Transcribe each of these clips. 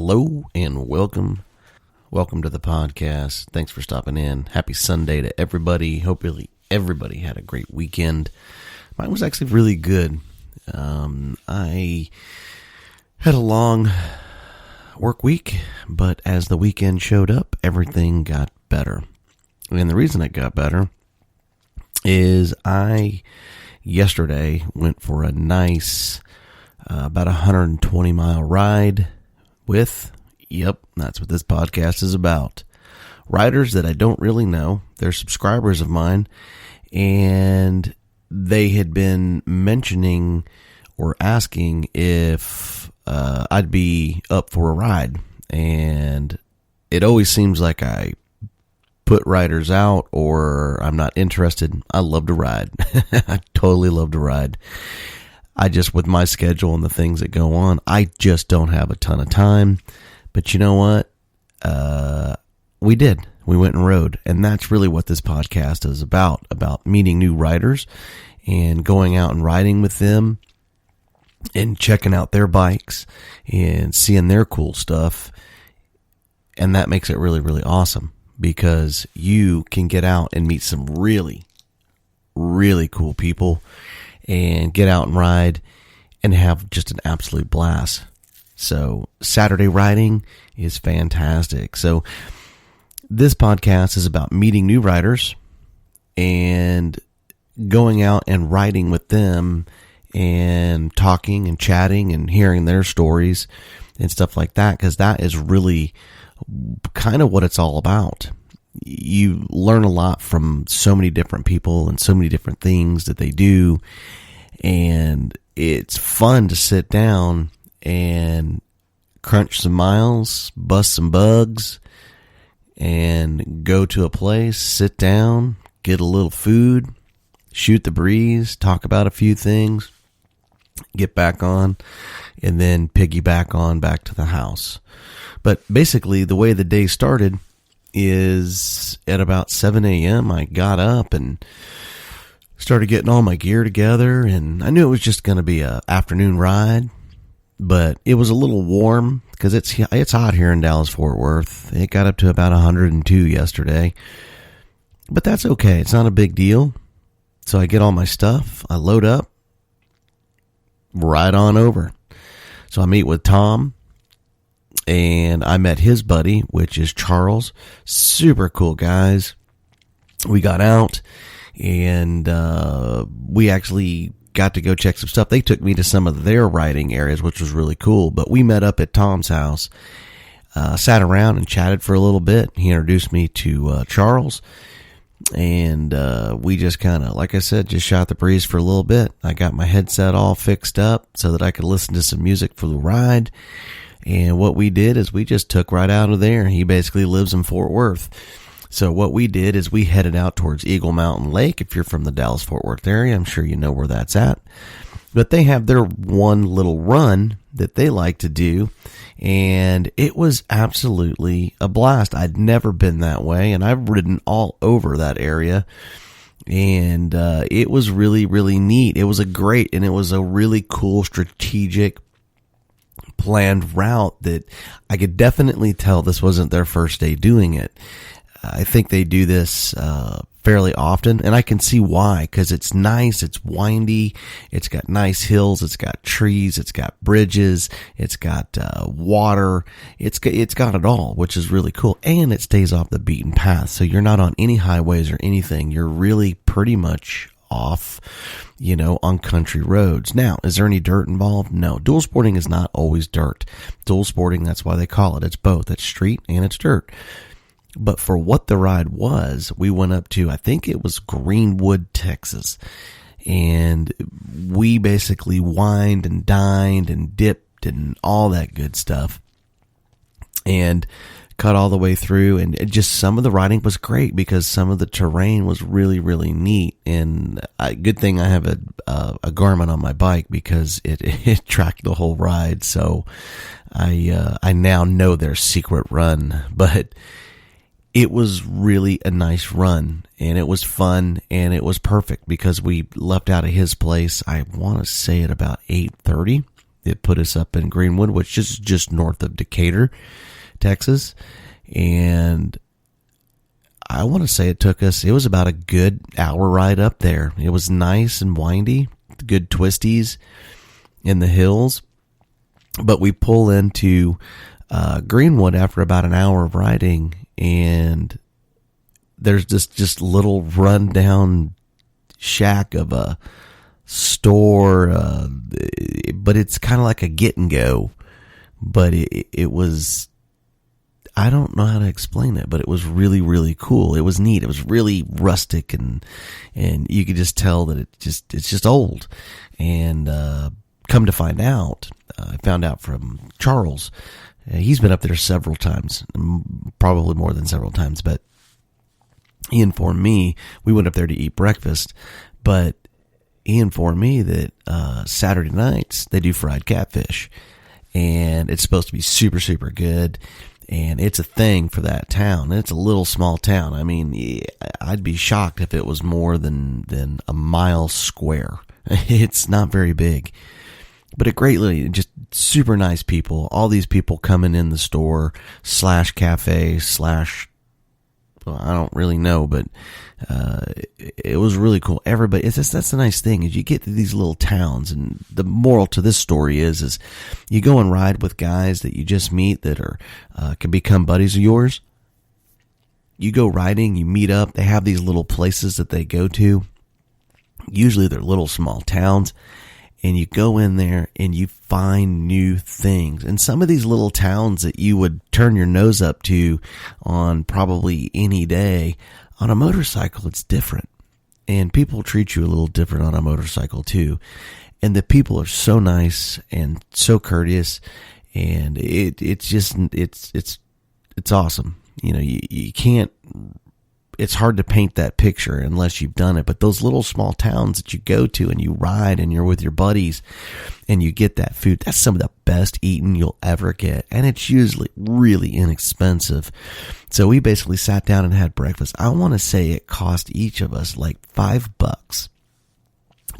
Hello and welcome to the podcast. Thanks for stopping in. Happy Sunday to everybody. Hopefully everybody had a great weekend. Mine was actually really good. I had a long work week, but as the weekend showed up, everything got better. And the reason it got better is I yesterday went for a nice about 120 mile ride with, that's what this podcast is about. Riders that I don't really know. They're subscribers of mine, and they had been mentioning or asking if I'd be up for a ride. And it always seems like I put riders out or I'm not interested. I love to ride. I totally love to ride. I just, with my schedule and the things that go on, I just don't have a ton of time. But you know what? We did. We went and rode. And that's really what this podcast is about meeting new riders and going out and riding with them and checking out their bikes and seeing their cool stuff. And that makes it really, really awesome because you can get out and meet some really, really cool people and get out and ride and have just an absolute blast. So Saturday riding is fantastic. So this podcast is about meeting new riders and going out and riding with them and talking and chatting and hearing their stories and stuff like that, because that is really kind of what it's all about. You learn a lot from so many different people and so many different things that they do. And it's fun to sit down and crunch some miles, bust some bugs, and go to a place, sit down, get a little food, shoot the breeze, talk about a few things, get back on, and then piggyback on back to the house. But basically, the way the day started is at about 7 a.m. I got up and started getting all my gear together, and I knew it was just going to be an afternoon ride, but it was a little warm because it's hot here in Dallas-Fort Worth. It got up to about 102 yesterday, but that's okay. It's not a big deal. So I get all my stuff, I load up, ride on over. So I meet with Tom, and I met his buddy, which is Charles. Super cool guys. We got out, and we actually got to go check some stuff. They took me to some of their riding areas, which was really cool. But we met up at Tom's house, sat around and chatted for a little bit. He introduced me to Charles, and we just kind of, like I said, just shot the breeze for a little bit. I got my headset all fixed up so that I could listen to some music for the ride. And what we did is we just took right out of there. He basically lives in Fort Worth. So what we did is we headed out towards Eagle Mountain Lake. If you're from the Dallas-Fort Worth area, I'm sure you know where that's at. But they have their one little run that they like to do, and it was absolutely a blast. I'd never been that way, and I've ridden all over that area, and it was really, really neat. It was a really cool strategic planned route that I could definitely tell this wasn't their first day doing it. I think they do this fairly often, and I can see why, because it's nice, it's windy, it's got nice hills, it's got trees, it's got bridges, it's got water, it's got it all, which is really cool, and it stays off the beaten path, so you're not on any highways or anything. You're really pretty much off, on country roads. Now, is there any dirt involved? No. Dual sporting is not always dirt. Dual sporting, that's why they call it. It's both. It's street and it's dirt. But for what the ride was, we went up to, I think it was Greenwood, Texas. And we basically wined and dined and dipped and all that good stuff. And cut all the way through, and just some of the riding was great because some of the terrain was really, really neat. And good thing I have a Garmin on my bike because it tracked the whole ride. So I now know their secret run, but it was really a nice run, and it was fun, and it was perfect because we left out of his place, I want to say at about 8:30. It put us up in Greenwood, which is just north of Decatur, Texas. And I want to say it was about a good hour ride up there. It was nice and windy, good twisties in the hills. But we pull into Greenwood after about an hour of riding, and there's this just little rundown shack of a store, but it's kind of like a get and go. But it was, I don't know how to explain it, but it was really, really cool. It was neat. It was really rustic, and you could just tell that it's just old. And come to find out, I found out from Charles. He's been up there several times, probably more than several times, but he informed me, we went up there to eat breakfast, but he informed me that Saturday nights they do fried catfish, and it's supposed to be super, super good, and it's a thing for that town. It's a little small town. I mean, I'd be shocked if it was more than a mile square. It's not very big. But a greatly, just super nice people. All these people coming in the store / cafe / well, I don't really know, but it was really cool. Everybody, that's the nice thing is you get to these little towns, and the moral to this story is you go and ride with guys that you just meet that are can become buddies of yours. You go riding, you meet up. They have these little places that they go to. Usually they're little small towns. And you go in there and you find new things. And some of these little towns that you would turn your nose up to on probably any day, on a motorcycle, it's different. And people treat you a little different on a motorcycle too. And the people are so nice and so courteous. And it's awesome. You know, you can't, it's hard to paint that picture unless you've done it. But those little small towns that you go to and you ride and you're with your buddies and you get that food, that's some of the best eating you'll ever get. And it's usually really inexpensive. So we basically sat down and had breakfast. I want to say it cost each of us like $5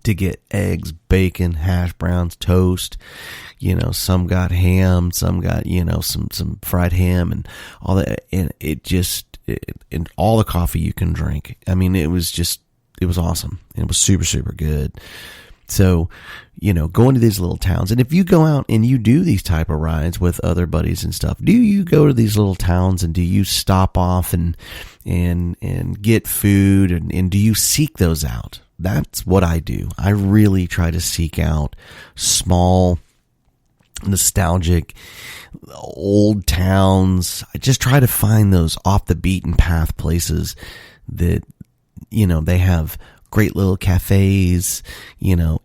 to get eggs, bacon, hash browns, toast. You know, some got ham, some got, you know, some fried ham and all that. And and all the coffee you can drink. I mean, it was awesome. It was super, super good. So, you know, going to these little towns, and if you go out and you do these type of rides with other buddies and stuff, do you go to these little towns and do you stop off and get food and do you seek those out? That's what I do. I really try to seek out small, nostalgic, old towns. I just try to find those off the beaten path places that, you know, they have great little cafes. You know,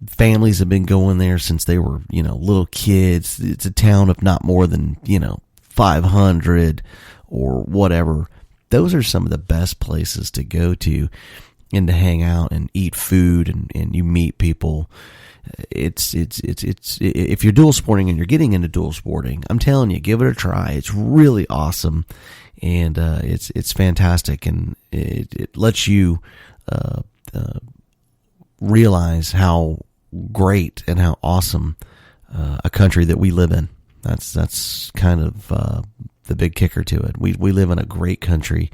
families have been going there since they were, you know, little kids. It's a town of not more than, you know, 500 or whatever. Those are some of the best places to go to and to hang out and eat food and you meet people. It's if you're dual sporting and you're getting into dual sporting, I'm telling you, give it a try. It's really awesome, and it's fantastic, and it lets you realize how great and how awesome a country that we live in. That's kind of the big kicker to it. We live in a great country.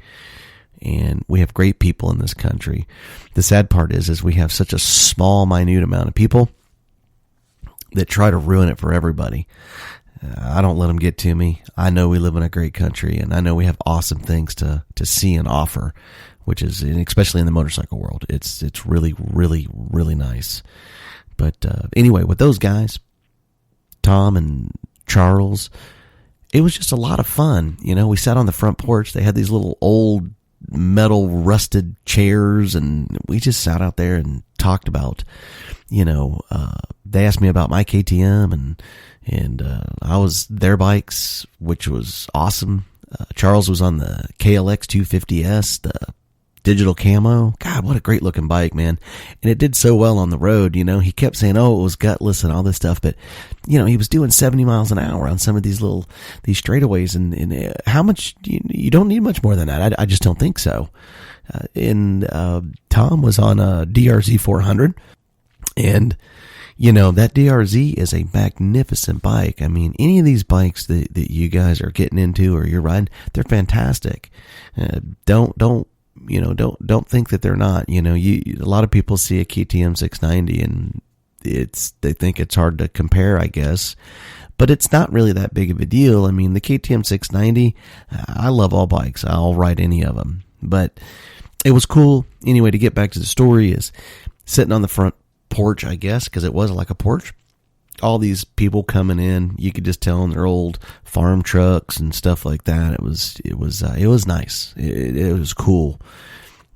And we have great people in this country. The sad part is we have such a small, minute amount of people that try to ruin it for everybody. I don't let them get to me. I know we live in a great country, and I know we have awesome things to see and offer, which is, especially in the motorcycle world, it's really, really, really nice. But anyway, with those guys, Tom and Charles, it was just a lot of fun. You know, we sat on the front porch. They had these little old metal rusted chairs, and we just sat out there and talked about, you know, they asked me about my KTM and I was their bikes, which was awesome. Charles was on the KLX 250S, the digital camo. God, what a great looking bike, man. And it did so well on the road. You know, he kept saying, oh, it was gutless and all this stuff, but you know, he was doing 70 miles an hour on some of these straightaways, and how much, you don't need much more than that. I just don't think so. And Tom was on a DRZ 400, and that DRZ is a magnificent bike. I mean, any of these bikes that you guys are getting into or you're riding, they're fantastic. Don't think that they're not. A lot of people see a KTM 690 and they think it's hard to compare, I guess. But it's not really that big of a deal. I mean, the KTM 690, I love all bikes. I'll ride any of them. But it was cool. Anyway, to get back to the story, is sitting on the front porch, I guess, because it was like a porch. All these people coming in, you could just tell them they're old farm trucks and stuff like that. It was nice. It was cool.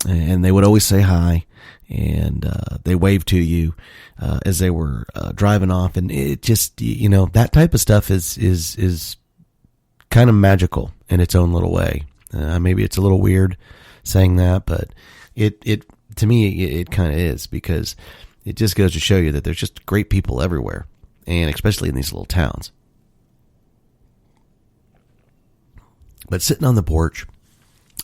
And they would always say hi, and they waved to you as they were driving off. And it just, that type of stuff is kind of magical in its own little way. Maybe it's a little weird saying that, but it to me, it kind of is, because it just goes to show you that there's just great people everywhere, and especially in these little towns. But sitting on the porch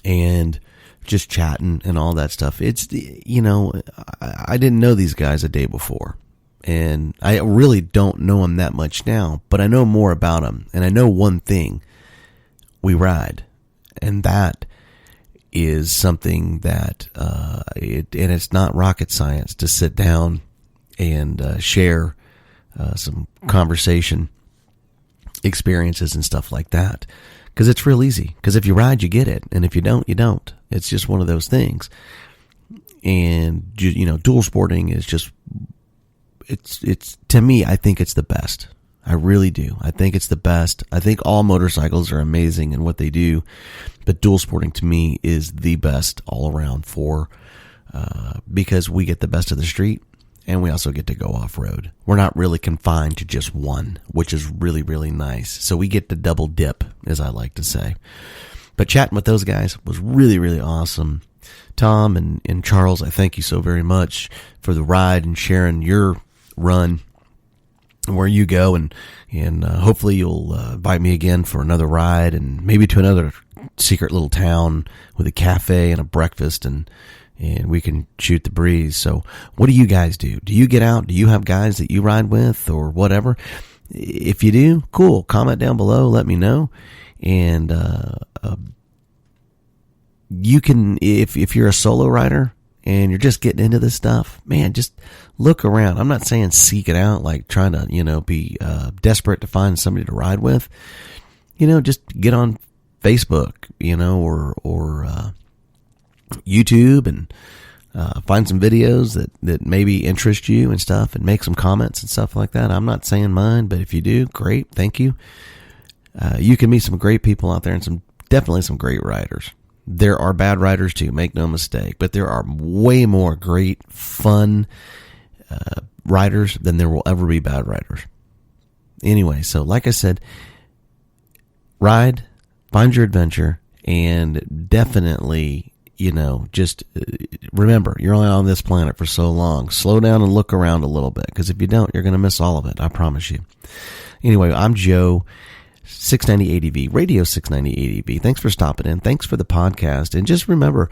and just chatting and all that stuff, it's, I didn't know these guys a day before, and I really don't know them that much now, but I know more about them, and I know one thing: we ride. And that is something that, and it's not rocket science to sit down and share some conversation experiences and stuff like that. Because it's real easy. Because if you ride, you get it. And if you don't, you don't. It's just one of those things. And, dual sporting is just, it's to me, I think it's the best. I really do. I think it's the best. I think all motorcycles are amazing in what they do, but dual sporting to me is the best all around because we get the best of the street, and we also get to go off road. We're not really confined to just one, which is really, really nice. So we get to double dip, as I like to say. But chatting with those guys was really, really awesome. Tom and Charles, I thank you so very much for the ride and sharing your run where you go, and hopefully you'll invite me again for another ride, and maybe to another secret little town with a cafe and a breakfast, and we can shoot the breeze. So what do you guys do? Do you get out? Do you have guys that you ride with or whatever? If you do, cool. Comment down below. Let me know. And you can, if you're a solo rider and you're just getting into this stuff, man, just look around. I'm not saying seek it out, like trying to, be desperate to find somebody to ride with. Just get on Facebook, or YouTube, and find some videos that maybe interest you and stuff, and make some comments and stuff like that. I'm not saying mine, but if you do, great, thank you. You can meet some great people out there, and definitely some great riders. There are bad riders too, make no mistake, but there are way more great, fun riders than there will ever be bad riders. Anyway, so like I said, ride, find your adventure, and definitely, just remember, you're only on this planet for so long. Slow down and look around a little bit, because if you don't, you're going to miss all of it. I promise you. Anyway, I'm Joe, 690 ADV, Radio 690 ADV. Thanks for stopping in. Thanks for the podcast. And just remember,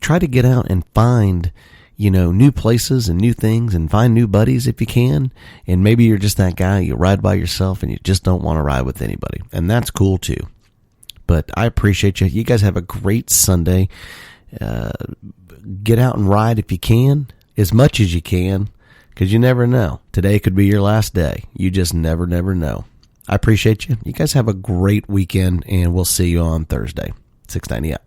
try to get out and find, new places and new things, and find new buddies if you can. And maybe you're just that guy, you ride by yourself and you just don't want to ride with anybody. And that's cool too. But I appreciate you. You guys have a great Sunday. Get out and ride if you can, as much as you can, because you never know. Today could be your last day. You just never know. I appreciate you. You guys have a great weekend, and we'll see you on Thursday. 690 out.